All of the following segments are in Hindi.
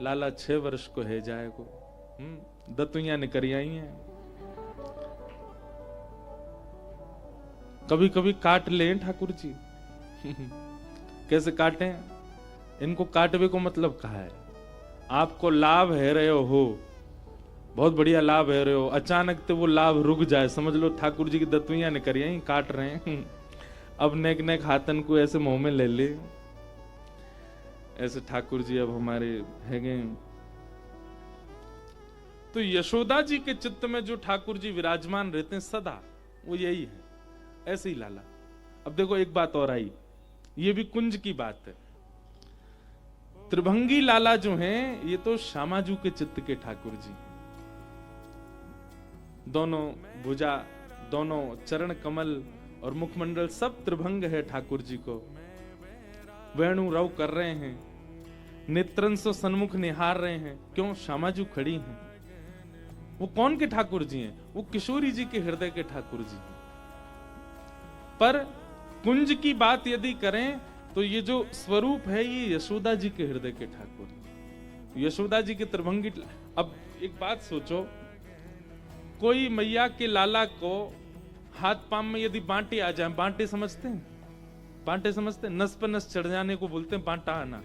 लाला 6 वर्ष को है जाए को दतुइया निकरियाई हैं। कभी कभी काट लें ठाकुर जी। कैसे काटें? इनको काटवे को मतलब कहा है, आपको लाभ है रहे हो, बहुत बढ़िया लाभ है रहे हो, अचानक तो वो लाभ रुक जाए, समझ लो ठाकुर जी की दतुइया निकरियाई काट रहे हैं। अब नेक नेक हाथन को ऐसे मुंह में ले ले, ऐसे ठाकुर जी अब हमारे हैगे। तो यशोदा जी के चित्त में जो ठाकुर जी विराजमान रहते हैं सदा, वो यही है, ऐसे ही लाला। अब देखो एक बात और आई, ये भी कुंज की बात है। त्रिभंगी लाला जो हैं, ये तो श्यामाजू के चित्त के ठाकुर जी, दोनों भुजा, दोनों चरण कमल और मुखमंडल सब त्रिभंग है ठाकुर जी को। वेणु रव कर रहे हैं, नेत्रन से सन्मुख निहार रहे हैं, क्यों? श्यामाजू खड़ी हैं। वो कौन के ठाकुर जी हैं? वो किशोरी जी के हृदय के ठाकुर जी हैं। पर कुंज की बात यदि करें तो ये जो स्वरूप है ये यशोदा जी के हृदय के ठाकुर, यशोदा जी के त्रिभंगी। अब एक बात सोचो, कोई मैया के लाला को हाथ पांव में यदि बांटे आ जाए, बांटे समझते हैं? बांटे समझते हैं? नस पर नस चढ़ जाने को बोलते हैं बांटा आना।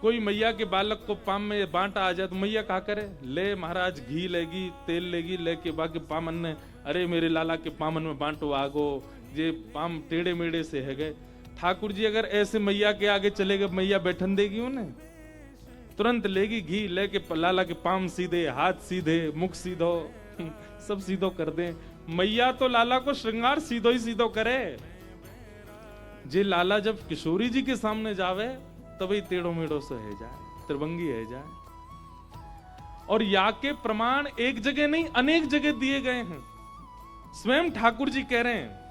कोई मैया के बालक को पाम में बांटा आ जाए तो मैया क्या करे? ले महाराज, घी लेगी, तेल लेगी, लेके बाकी पामन ने, अरे मेरे लाला के पामन में बांटो आगो, ये पाम टेढ़े मेढ़े से है गए। ठाकुर जी अगर ऐसे मैया के आगे चले गए, मैया बैठन देगी उन्हें? तुरंत लेगी घी, लेके लाला के पाम सीधे, हाथ सीधे, मुख सीधो, सब सीधो कर दे। मैया तो लाला को श्रृंगार सीधो ही सीधो करे। जे लाला जब किशोरी जी के सामने जावे तभी टेढ़ो मेढ़ो से है जाए, त्रिभंगी है जाए। और या के प्रमाण एक जगह नहीं अनेक जगह दिए गए हैं। स्वयं ठाकुर जी कह रहे हैं,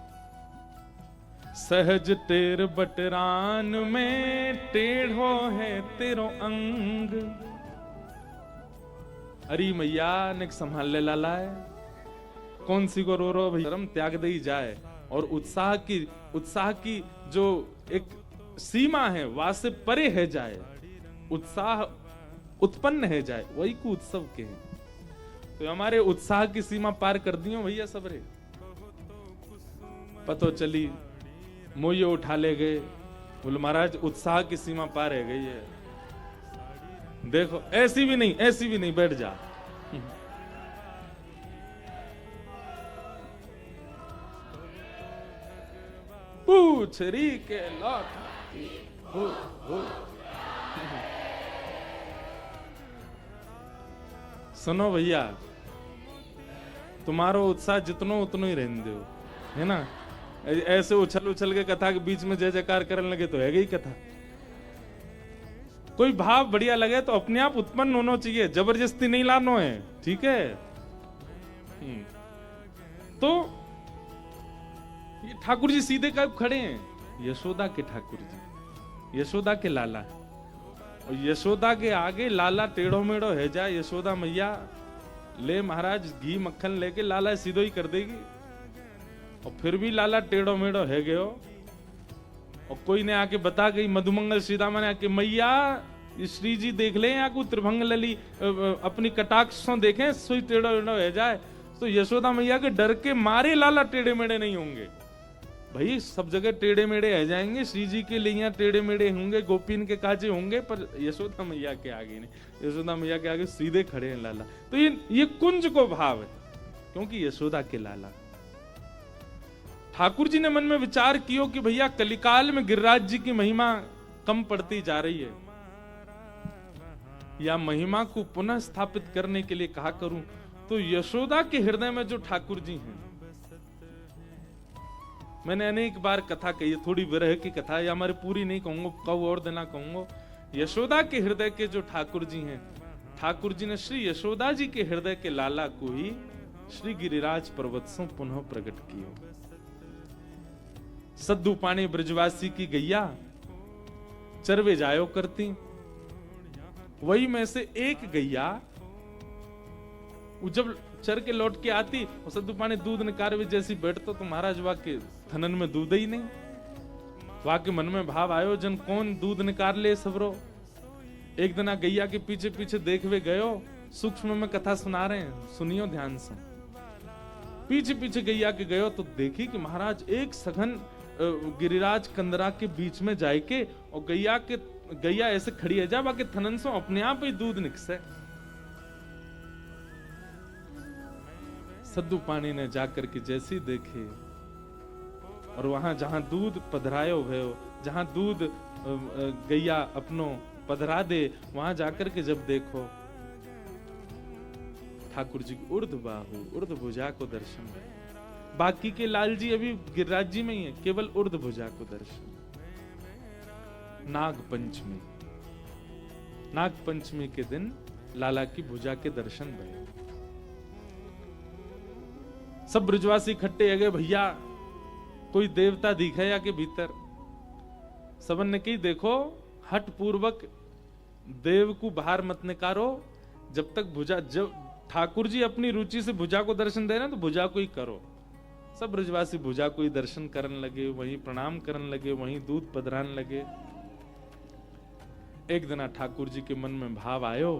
सहज तेर बटरान में टेढ़ो है तेरो अंग। अरे मैया ने संभाल ले लाला है, कौन सी को रो रो भाई, शर्म त्याग दे ही जाए। और उत्साह की जो एक सीमा है वहां से परे है जाए, उत्साह उत्पन्न है जाए, वही को उत्सव के हैं। तो हमारे उत्साह की सीमा पार कर दियो भैया सबरे। पतो चली मोये उठा ले गए, बोले महाराज उत्साह की सीमा पार है गई है। देखो ऐसी भी नहीं, ऐसी भी नहीं, बैठ जा। पूछ री के लौट सुनो भैया, तुम्हारो उत्साह जितनो उतनो ही रहने दो, है ना? ऐसे उछल उछल के कथा के बीच में जय जयकार करने लगे तो है गई कथा। कोई भाव बढ़िया लगे तो अपने आप उत्पन्न होना चाहिए, जबरदस्ती नहीं लानो है, ठीक है? तो ये ठाकुर जी सीधे कब खड़े हैं? यशोदा के ठाकुर जी, यशोदा के लाला। और यशोदा के आगे लाला टेढ़ो मेढ़ो है जाए, यशोदा मैया ले महाराज घी मक्खन लेके लाला सीधो ही कर देगी। और फिर भी लाला टेढ़ो मेढ़ो है गयो। और कोई ने आके बता गई, मधुमंगल श्रीदामा ने आके, मैया श्री जी देख ले यहाँ को त्रिभंग लली अपनी कटाक्षों देखें, सोई टेढ़ो मेढ़ो है जाए। तो यशोदा मैया के डर के मारे लाला टेढ़े मेढ़े नहीं होंगे। भाई सब जगह टेढ़े मेढ़े रह जाएंगे, श्री जी के लिए टेढ़े मेढ़े होंगे, गोपीन के काजे होंगे, पर यशोदा मैया के आगे नहीं। यशोदा मैया के आगे सीधे खड़े हैं लाला। तो ये कुंज को भाव है, क्योंकि यशोदा के लाला। ठाकुर जी ने मन में विचार किया कि भैया कलिकाल में गिरिराज जी की महिमा कम पड़ती जा रही है, या महिमा को पुनः स्थापित करने के लिए कहा करूं। तो यशोदा के हृदय में जो ठाकुर जी हैं, मैंने अनेक बार कथा कही, थोड़ी विरह की कथा, या हमारे पूरी नहीं कहूंगा, कब और देना कहूंगा। यशोदा के हृदय के जो ठाकुर जी हैं, ठाकुर जी ने श्री यशोदा जी के हृदय के लाला को ही श्री गिरिराज पर्वत से पुनः प्रकट किया। सद्दू पानी ब्रजवासी की गैया चरवे जायो करती, वही में से एक गैया जब चर के लौट के आती, सद्दू पानी दूध निकारवे जैसी बैठतो, तो महाराज वाके थनन में दूध ही नहीं। वाके मन में भाव आयो, जन कौन दूध निकाल ले सबरो। एक दिन गैया के पीछे पीछे देखवे गयो, सूक्ष्म में कथा सुना रहे हैं, सुनियो ध्यान से। पीछे पीछे गैया के गयो तो देखी कि महाराज एक सघन गिरिराज कंदरा के बीच में जाके और गैया ऐसे खड़ी है जा, बाकी थनन से अपने आप ही दूध निकसे। सद्दू पानी ने जाकर के जैसी देखे और वहां जहां दूध पधरायो भयो, जहां दूध गैया अपनो पधरा दे, वहां जाकर के जब देखो ठाकुर जी की उर्ध बाहु उर्ध भुजा को दर्शन है। बाकी के लाल जी अभी गिरिराज जी में ही है, केवल उर्ध भुजा को दर्शन। नाग पंचमी, नाग पंचमी के दिन लाला की भुजा के दर्शन भये। सब ब्रजवासी इकट्ठे हो गए, भैया कोई देवता दिखे या के भीतर। सबन ने कही देखो हट पूर्वक देव को बाहर मत निकारो, जब तक भुजा, जब ठाकुर जी अपनी रुचि से भुजा को दर्शन दे रहे हैं तो भुजा को ही करो। सब ब्रजवासी भुजा को ही दर्शन करने लगे, वहीं प्रणाम करने लगे, वहीं दूध पधराने लगे। एक दिन ठाकुर जी के मन में भाव आयो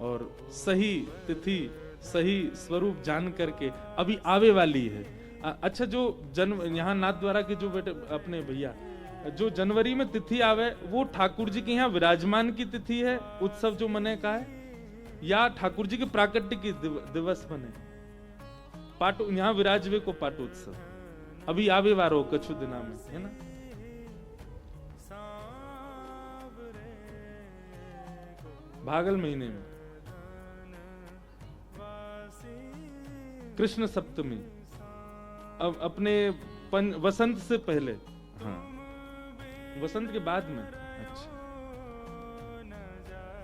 और सही तिथि सही स्वरूप जान करके अभी आवे वाली है। अच्छा, जो यहाँ नाथ द्वारा के जो बेटे अपने भैया जो जनवरी में तिथि आवे वो ठाकुर जी के यहाँ विराजमान की तिथि है, उत्सव जो मने का है, या ठाकुर जी के प्राकट्य की दिवस बने पाटो, यहाँ विराजवे को पाटोत्सव अभी आवे वारो कछु दिना में, है ना। भागल महीने में कृष्ण सप्तमी, अब अपने वसंत से पहले, हाँ वसंत के बाद में, अच्छा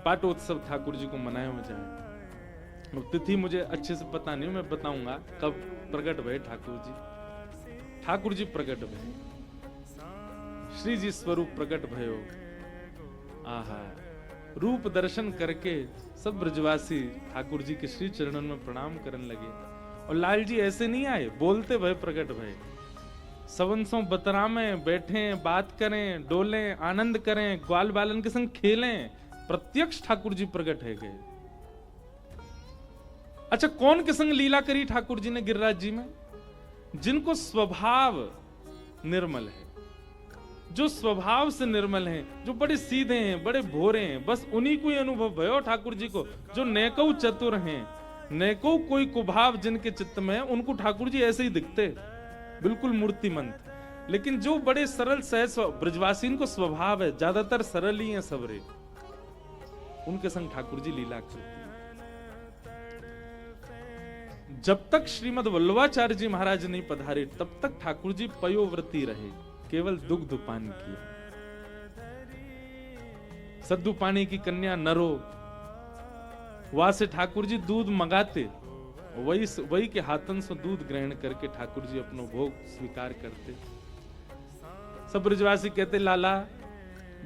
पाटोत्सव ठाकुर जी को मनाया जाए। तिथि मुझे अच्छे से पता नहीं, मैं बताऊंगा कब प्रकट भये ठाकुर जी। ठाकुर जी प्रकट भये, श्री जी स्वरूप प्रकट भयो। आहा, रूप दर्शन करके सब ब्रजवासी ठाकुर जी के श्री चरणों में प्रणाम करने लगे। और लाल जी ऐसे नहीं आए, बोलते भय प्रकट भय, सवंसों बतरा में बैठे, बात करें, डोलें, आनंद करें, ग्वाल बालन के संग खेलें, प्रत्यक्ष ठाकुर जी प्रकट है गए। अच्छा, कौन के संग लीला करी ठाकुर जी ने गिरिराज जी में? जिनको स्वभाव निर्मल है, जो स्वभाव से निर्मल हैं, जो बड़े सीधे हैं, बड़े भोरे हैं, बस उन्हीं को ही अनुभव भयो ठाकुर जी को। जो नेको चतुर हैं, नेको कोई कुभाव जिनके चित्त में है, उनको ठाकुर जी ऐसे ही दिखते, बिल्कुल मूर्तिमंत। लेकिन जो बड़े सरल सहज ब्रजवासी को स्वभाव है, ज्यादातर सरल ही हैं सबरे, उनके संग ठाकुर जी लीला करते। जब तक श्रीमद वल्लभाचार्य जी महाराज नहीं पधारे तब तक ठाकुर जी पयोव्रती रहे, केवल दुग्ध पान किया। सद्दू पानी की कन्या नरो, वहां से ठाकुर जी दूध मंगाते, वही के हाथन से दूध ग्रहण करके ठाकुर जी अपनो भोग स्वीकार करते। सब ब्रजवासी कहते लाला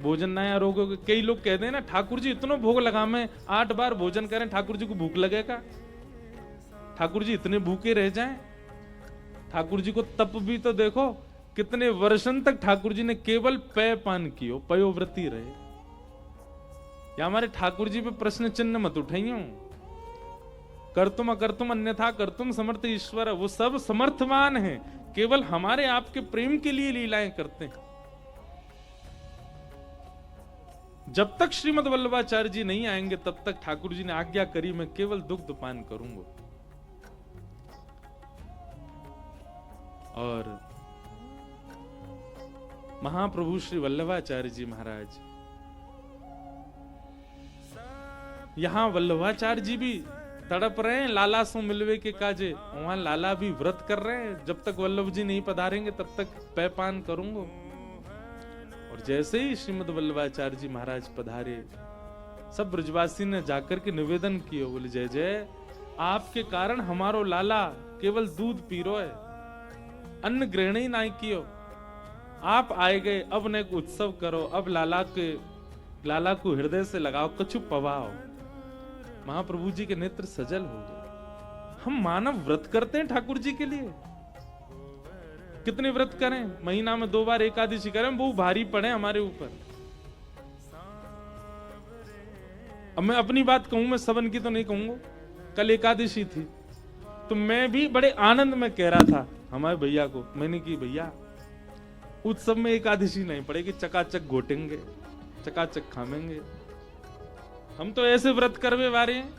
भोजन नया रोगो। कई लोग कहते हैं ना ठाकुर जी इतना भोग लगा में 8 बार भोजन करें, ठाकुर जी को भूख लगेगा? ठाकुर जी इतने भूखे रह जाएं? ठाकुर जी को तप भी तो देखो, कितने वर्षन तक ठाकुर जी ने केवल पेय पान कियो, पयोव्रती रहे। या हमारे ठाकुर जी पे प्रश्न चिन्ह मत उठाइयो। करतुम अकर्तुम अन्यथा करतुम समर्थ ईश्वर, वो सब समर्थवान हैं, केवल हमारे आपके प्रेम के लिए लीलाएं करते हैं। जब तक श्रीमद वल्लभाचार्य जी नहीं आएंगे तब तक ठाकुर जी ने आज्ञा करी मैं केवल दुग्ध पान करूंगा। और महाप्रभु श्री वल्लभाचार्य जी महाराज, यहां वल्लभाचार्य जी भी तड़प रहे हैं लाला सो मिलवे के काजे, वहां लाला भी व्रत कर रहे हैं, जब तक वल्लभ जी नहीं पधारेंगे तब तक पेय पान करूंगा। और जैसे ही श्रीमद वल्लभाचार्य जी महाराज पधारे, सब ब्रजवासी ने जाकर के निवेदन किया, बोले जय जय, आपके कारण हमारो लाला केवल दूध पी रो है, अन्न ग्रहण ही नहीं कियो। आप आए गए, अब ने उत्सव करो, अब लाला को हृदय से लगाओ, कछु पवाओ। महाप्रभु जी के नेत्र सजल हो गए। हम मानव व्रत करते हैं ठाकुर जी के लिए, कितने व्रत करें, महीना में 2 बार एकादशी करें, वो भारी पड़े हमारे ऊपर। अब मैं अपनी बात कहूं, मैं सबन की तो नहीं कहूंगा। कल एकादशी थी तो मैं भी बड़े आनंद में कह रहा था हमारे भैया को, मैंने की भैया उत्सव में एकादशी नहीं पड़ेगी, चकाचक घोटेंगे, चकाचक खामेंगे। हम तो ऐसे व्रत करवे वाले हैं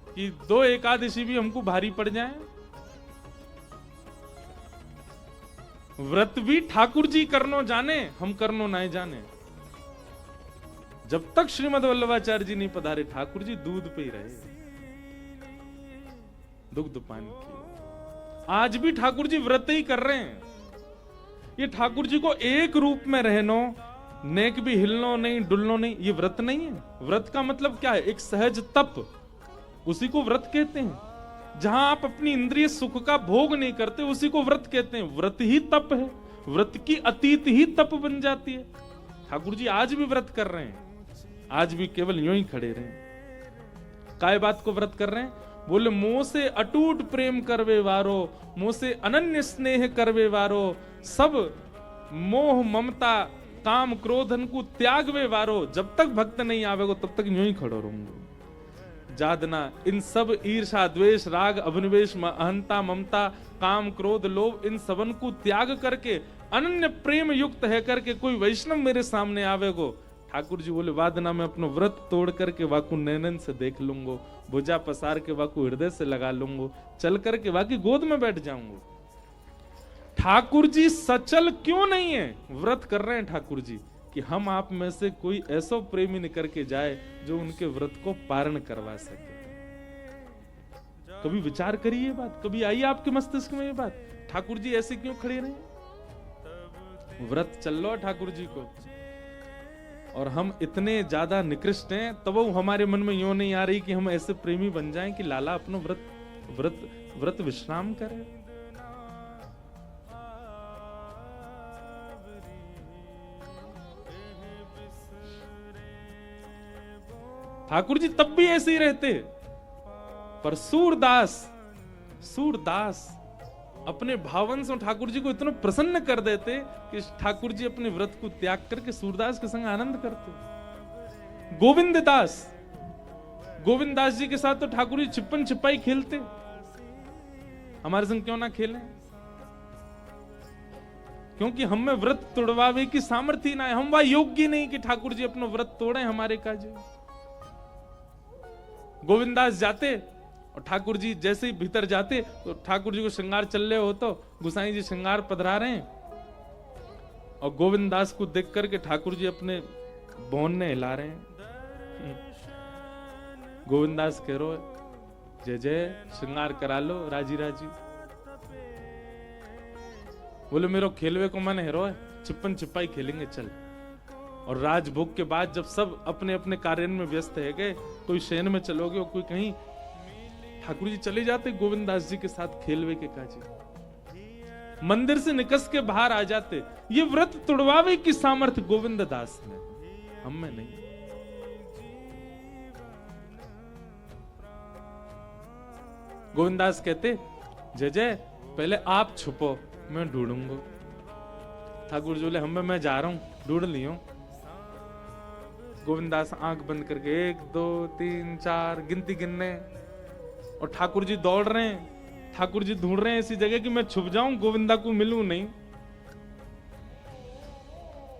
कि 2 एकादशी भी हमको भारी पड़ जाए। व्रत भी ठाकुर जी करनो जाने, हम करनो नहीं जाने। जब तक श्रीमद वल्लभाचार्य जी नहीं पधारे, ठाकुर जी दूध पे ही रहे, दुग्ध पान किए। आज भी ठाकुर जी व्रत ही कर रहे हैं। ये ठाकुर जी को एक रूप में रहनो, नेक भी हिलनो नहीं, डुलनो नहीं, ये व्रत नहीं है। व्रत का मतलब क्या है? एक सहज तप, उसी को व्रत कहते हैं। जहां आप अपनी इंद्रिय सुख का भोग नहीं करते, उसी को व्रत कहते हैं। व्रत ही तप है, व्रत की अतीत ही तप बन जाती है। ठाकुर जी आज भी व्रत कर रहे हैं, आज भी केवल यूं ही खड़े रहे। काय बात को व्रत कर रहे हैं? बोले मोह से अटूट प्रेम करवे वारो, मोह से अनन्य स्नेह करवे वारो, सब मोह ममता काम क्रोधन को त्यागवे वारो। जब तक भक्त नहीं आवेगो तब तक यूं ही खड़ो रहूंगा। जादना इन सब ईर्षा द्वेष राग अभिनिवेश अहंता ममता काम क्रोध लोभ, इन सबन को त्याग करके अनन्य प्रेम युक्त है करके कोई वैष्णव मेरे सामने आवेगो, ठाकुर जी बोले वादना में अपना व्रत तोड़ करके वाकू नैनन से देख लूंगो, भुजा पसार के वाकू हृदय से लगा लूंगो, चल करके वाकी गोद में बैठ जाऊंगो। ठाकुर जी सचल क्यों नहीं है? व्रत कर रहे हैं ठाकुर जी कि हम आप में से कोई ऐसा प्रेमी निकल के जाए जो उनके व्रत को पारण करवा सके। कभी विचार करिए बात, कभी आई आपके मस्तिष्क में ये बात, ठाकुर जी ऐसे क्यों खड़े रहे? व्रत चल लो ठाकुर जी को, और हम इतने ज्यादा निकृष्ट हैं तब वो हमारे मन में यूं नहीं आ रही कि हम ऐसे प्रेमी बन जाएं कि लाला अपना व्रत विश्राम करे। ठाकुर जी तब भी ऐसे ही रहते, पर सूरदास अपने भावन से ठाकुर जी को इतना प्रसन्न कर देते कि ठाकुर जी अपने व्रत को त्याग करके सूरदास के संग आनंद करते। गोविंद दास जी के साथ तो ठाकुर जी छिपन छिपाई खेलते, हमारे संग क्यों ना खेलें? क्योंकि हम में व्रत तोड़वावे की सामर्थ्य ना है, हम वह योग्य नहीं कि ठाकुर जी अपना व्रत तोड़े हमारे काजे। गोविंदास जाते और ठाकुर जी जैसे ही भीतर जाते तो ठाकुर जी को श्रृंगार चल रहे हो, तो गुसाई जी श्रृंगार पधरा रहे हैं और गोविंदास को देख करके ठाकुर जी अपने बोन ने हिला रहे हैं। गोविंदास कह रो जय जय श्रृंगार करा लो राजी राजी। बोले मेरो खेलवे को मन हेरो है, छिपन छिपाई खेलेंगे चल। और राजभोग के बाद जब सब अपने अपने कार्य में व्यस्त है गए, कोई शयन में चलोगे और कोई कहीं, ठाकुर जी चले जाते गोविंदास जी के साथ खेलवे के काजी, मंदिर से निकस के बाहर आ जाते। ये व्रत तुड़वावे की सामर्थ्य गोविंद दास में, हम में नहीं। गोविंदास कहते जय जय पहले आप छुपो मैं ढूंढूंगा। ठाकुर जी बोले हम मैं जा रहा हूं, ढूंढ लियो। गोविंदास आंख बंद करके 1 2 3 4 गिनती गिनने, और ठाकुर जी दौड़ रहे हैं, ठाकुर जी ढूंढ रहे हैं ऐसी जगह कि मैं छुप जाऊं, गोविंदा को मिलूं नहीं।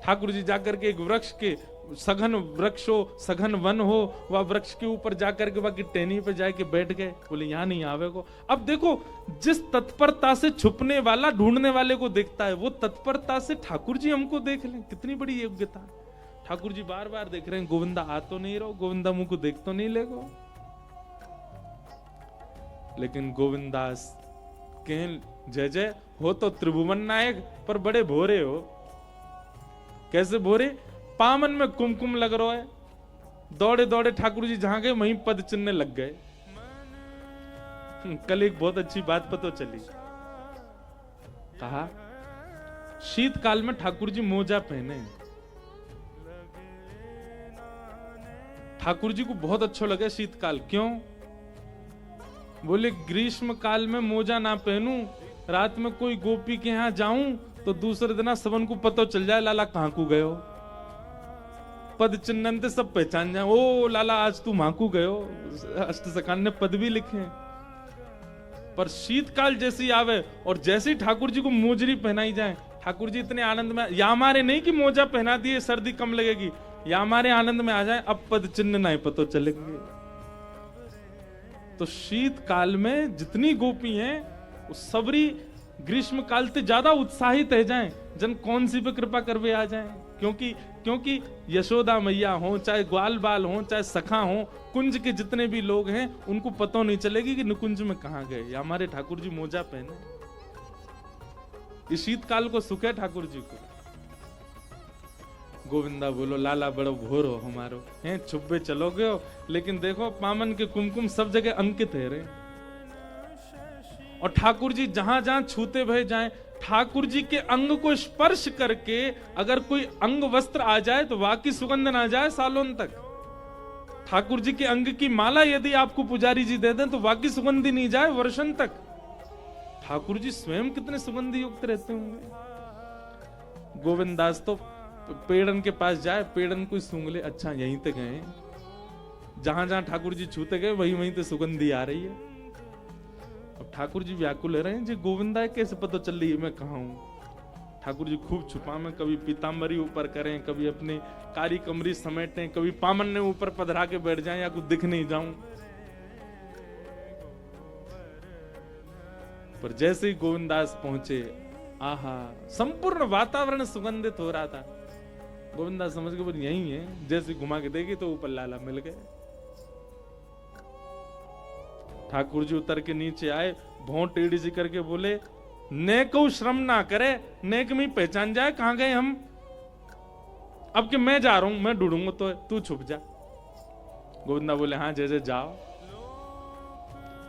ठाकुर जी जाकर के एक वृक्ष के, सघन वृक्ष हो, सघन वन हो, वह वृक्ष के ऊपर जाकर के वह टहनी पे जाके बैठ गए। बोले यहां नहीं आवेगो। अब देखो जिस तत्परता से छुपने वाला ढूंढने वाले को देखता है, वो तत्परता से ठाकुर जी हमको देख लें, कितनी बड़ी योग्यता। ठाकुर जी बार बार देख रहे हैं गोविंदा आ तो नहीं रहो, गोविंदा मुंह को देख तो नहीं लेगो। लेकिन गोविंदास कहें जय जय हो तो त्रिभुवन नायक, पर बड़े भोरे हो। कैसे भोरे? पामन में कुमकुम लग रहा है, दौड़े दौड़े ठाकुर जी जहां गए वहीं पद चिन्ह लग गए। कल एक बहुत अच्छी बात पता चली, कहा शीतकाल में ठाकुर जी मोजा पहने। ठाकुर जी को बहुत अच्छा लगा शीतकाल, क्यों? बोले ग्रीष्म काल में मोजा ना पहनूं, रात में कोई गोपी के यहां जाऊं तो दूसरे दिन सबन को पता चल जाए लाला कहां को गए हो। पद चिन्हते सब पहचान जाए, ओ लाला आज तू माकू गयो। अष्ट सखान ने पद भी लिखे हैं। पर शीतकाल जैसी आवे और जैसे ही ठाकुर जी को मोजरी पहनाई जाए, ठाकुर जी इतने आनंद में, या हमारे नहीं कि मोजा पहना दिए सर्दी कम लगेगी, या हमारे आनंद में आ जाए अब पद चिन्ह नहीं पतो चलेंगे। तो शीतकाल में जितनी गोपी हैं वो सबरी ग्रीष्म काल से ज्यादा उत्साहित है जाएं, जन कौन सी पे कृपा करवे आ जाएं। क्योंकि यशोदा मैया हो, चाहे ग्वाल बाल हो, चाहे सखा हो, कुंज के जितने भी लोग हैं उनको पता नहीं चलेगी कि निकुंज में कहां गए, या हमारे ठाकुर जी मोजा पहने। इस शीतकाल को सुख है ठाकुर जी को। गोविंदा बोलो लाला बड़ो घोर हो हमारो, हैं छुपे चलोगे हो, लेकिन देखो पामन के कुमकुम सब जगह अंकित है रे। और ठाकुर जी जहां जहां छूते भय जाएं, ठाकुर जी के अंग को स्पर्श करके अगर कोई अंग वस्त्र आ जाए तो वाकई सुगंध ना जाए सालों तक। ठाकुर जी के अंग की माला यदि आपको पुजारी जी दे दें तो वाकई सुगंधी नहीं जाए वर्षन तक। ठाकुर जी स्वयं कितने सुगंधी युक्त रहते होंगे। गोविंदास तो पेड़न के पास जाए, पेड़न कोई सूंघ ले, अच्छा यहीं तक गए, जहां जहां ठाकुर जी छूते गए वहीं वहीं ते सुगंधी आ रही है। अब ठाकुर जी व्याकुल रहे हैं जी, गोविंदा कैसे पता चल रही है मैं कहां हूं। ठाकुर जी खूब छुपा में, कभी पीताम्बरी ऊपर करें, कभी अपने कारी कमरी समेटें, कभी पामन ने ऊपर पधरा के बैठ जाएं या कुछ दिख नहीं जाऊं। पर जैसे ही गोविंदास पहुंचे, आहा संपूर्ण वातावरण सुगंधित हो रहा था। गोविंदास समझ के बोले यही है, जैसे घुमा के देखी तो ऊपर लाला मिल गए। ठाकुर जी उतर के नीचे आए, भौं टेढ़ी सी करके बोले नेको श्रम ना करे, नेक में पहचान जाए कहां गए हम। अब कि मैं जा रहा हूं, मैं ढूंढूंगा तो तू छुप जा। गोविंदा बोले हाँ जैसे जाओ।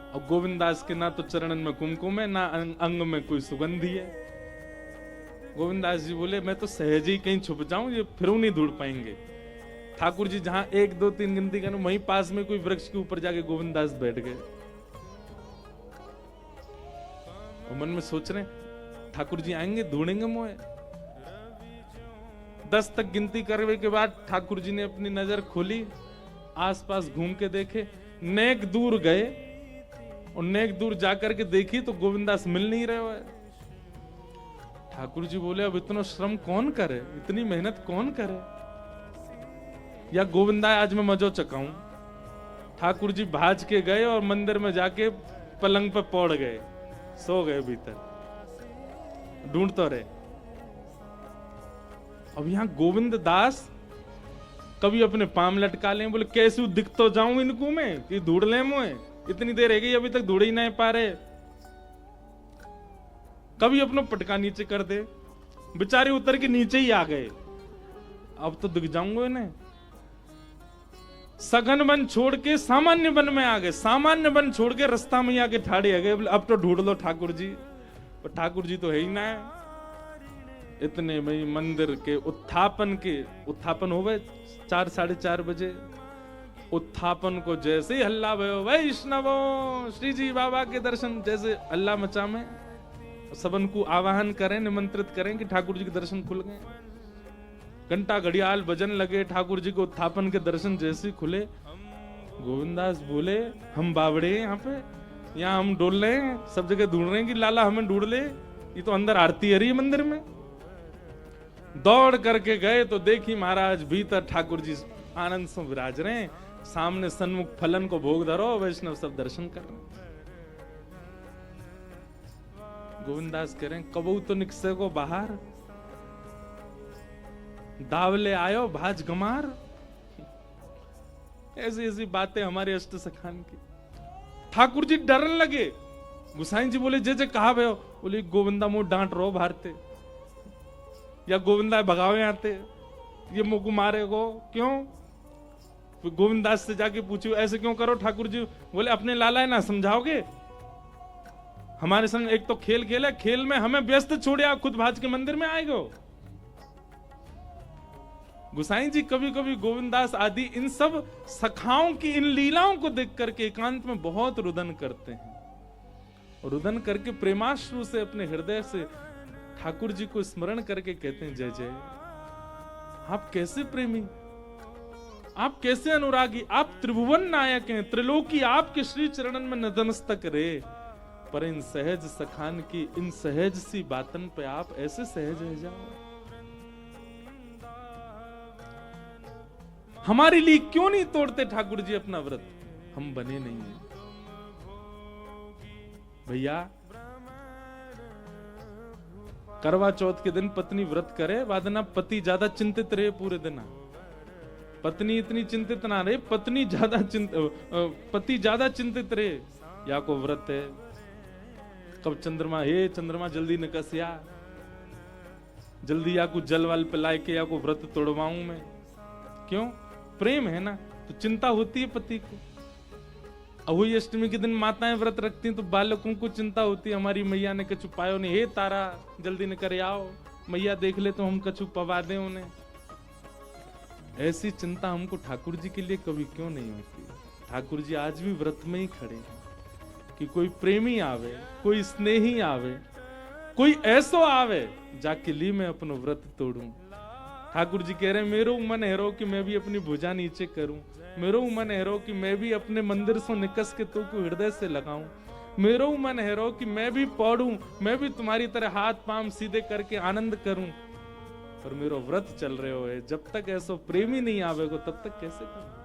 और गोविंदास के ना तो चरणन में कुमकुम है, ना अंग में कोई सुगंधी है। गोविंदास जी बोले मैं तो सहज ही कहीं छुप जाऊं, ये फिर नहीं ढूंढ पाएंगे। ठाकुर जी जहां 1 2 3 गिनती करूं, वहीं पास में कोई वृक्ष के ऊपर जाके गोविंदास बैठ गए। और मन में सोच रहे ठाकुर जी आएंगे ढूंढेंगे मोए। 10 तक गिनती करने के बाद ठाकुर जी ने अपनी नजर खोली, आसपास घूम के देखे, नेक दूर गए और नेक दूर जाकर के देखी तो गोविंदास मिल नहीं रहे हुए। ठाकुर जी बोले अब इतना श्रम कौन करे, इतनी मेहनत कौन करे, या गोविंदा आज मैं मजो चकाऊं। ठाकुर जी भाज के गए और मंदिर में जाके पलंग पे पौड़ गए, सो गए भीतर, ढूंढ तो रहे। अब यहां गोविंद दास कभी अपने पाम लटका लें, बोले कैसे दिख तो जाऊं इनको मैं कि ढूंढ ले मोए, इतनी देर है गई अभी तक ढूंढ ही नहीं पा रहे। कभी अपना पटका नीचे कर दे, बेचारे उतर के नीचे ही आ गए, अब तो दिख जाऊंगा इन्हें। सघन वन छोड़ के सामान्य वन में आ गए, सामान्य वन छोड़ के रास्ता में आके ठाड़े आ गए, अब तो ढूंढ लो ठाकुर जी। पर ठाकुर जी तो है ही ना। इतने में मंदिर के उत्थापन हो गए 4 साढ़े 4 बजे। उत्थापन को जैसे ही हल्ला भयो, वैष्णवों श्री जी बाबा के दर्शन, जैसे हल्ला मचा में सबन को आवाहन करें, निमंत्रित करें कि ठाकुर जी के दर्शन खुल गए। घंटा घड़ियाल बजन लगे, ठाकुर जी को उत्थापन के दर्शन जैसे खुले। गोविंदास बोले हम बावड़े हैं यहाँ पे, यहाँ हम डोल रहे हैं, सब जगह ढूंढ रहे हैं कि लाला हमें ढूंढ ले, ये तो अंदर आरती है रही मंदिर में। दौड़ करके गए तो देखी महाराज भीतर ठाकुर जी आनंद से विराज रहे हैं, सामने सन्मुख फलन को भोग धरो, वैष्णव सब दर्शन कर रहे हैं। गोविंदास कह रहे हैं कबू तो निकसे को बाहर, दावले आयो भाज गमार। ऐसी ऐसी बातें हमारे अष्ट सखान की। ठाकुर जी डरने लगे। गुसाई जी बोले जे कहा भयो, बोले गोविंदा मुंह डांट रो भारते, या गोविंदा भगावे आते, ये मुंह को मारे गो क्यों। गोविंदास से जाके पूछो ऐसे क्यों करो ठाकुर जी, बोले अपने लाला है ना समझाओगे, हमारे संग एक तो खेल खेला, खेल में हमें व्यस्त छोड़े, खुद भाज के मंदिर में आएगो। गुसाई जी कभी कभी गोविंदास आदि इन सब सखाओं की इन लीलाओं को देख करके एकांत में बहुत रुदन करते हैं, और रुदन करके प्रेमाश्रु से अपने हृदय से ठाकुर जी को स्मरण करके कहते हैं जय जय। आप कैसे प्रेमी, आप कैसे अनुरागी, आप त्रिभुवन नायक हैं, त्रिलोकी आपके श्री चरणन में नतमस्तक रे। पर इन सहज सखान की इन सहज सी बातन पे आप ऐसे सहज रह जाओ। हमारे लिए क्यों नहीं तोड़ते ठाकुर जी अपना व्रत? हम बने नहीं हैं भैया। करवा चौथ के दिन पत्नी व्रत करे, वादना पति ज्यादा चिंतित रहे पूरे दिन। पत्नी इतनी चिंतित ना रहे, पति ज्यादा चिंतित रहे। या को व्रत है, कब चंद्रमा, हे चंद्रमा जल्दी निकसिया, जल्दी या को जल वाल पिलाए के या को व्रत तोड़वाऊं मैं। क्यों? प्रेम है ना, तो चिंता होती है पति को। अहोई अष्टमी के दिन माताएं व्रत रखती हैं तो बालकों को चिंता होती है, हमारी मैया ने कछु पायो नहीं, हे तारा जल्दी न करे आओ, मैया देख ले तो हम कछु पवा दें उन्हें। ऐसी चिंता हमको ठाकुर जी के लिए कभी क्यों नहीं होती? ठाकुर जी आज भी व्रत में ही खड़े हैं कि कोई प्रेमी आवे, कोई स्नेही आवे, कोई ऐसो आवे जाके लिए मैं अपनो व्रत तोड़ूं। ठाकुर जी कह रहे हैं मेरो मन हेरो कि मैं भी अपनी भुजा नीचे करूं, मेरो मन हेरो कि मैं भी अपने मंदिर से निकस के तो को हृदय से लगाऊं, मेरो मन हेरो कि मैं भी पढ़ूं, मैं भी तुम्हारी तरह हाथ पांव सीधे करके आनंद करूं। पर मेरो व्रत चल रहे हो है, जब तक ऐसा प्रेमी नहीं आवेगा तब तक कैसे करूं?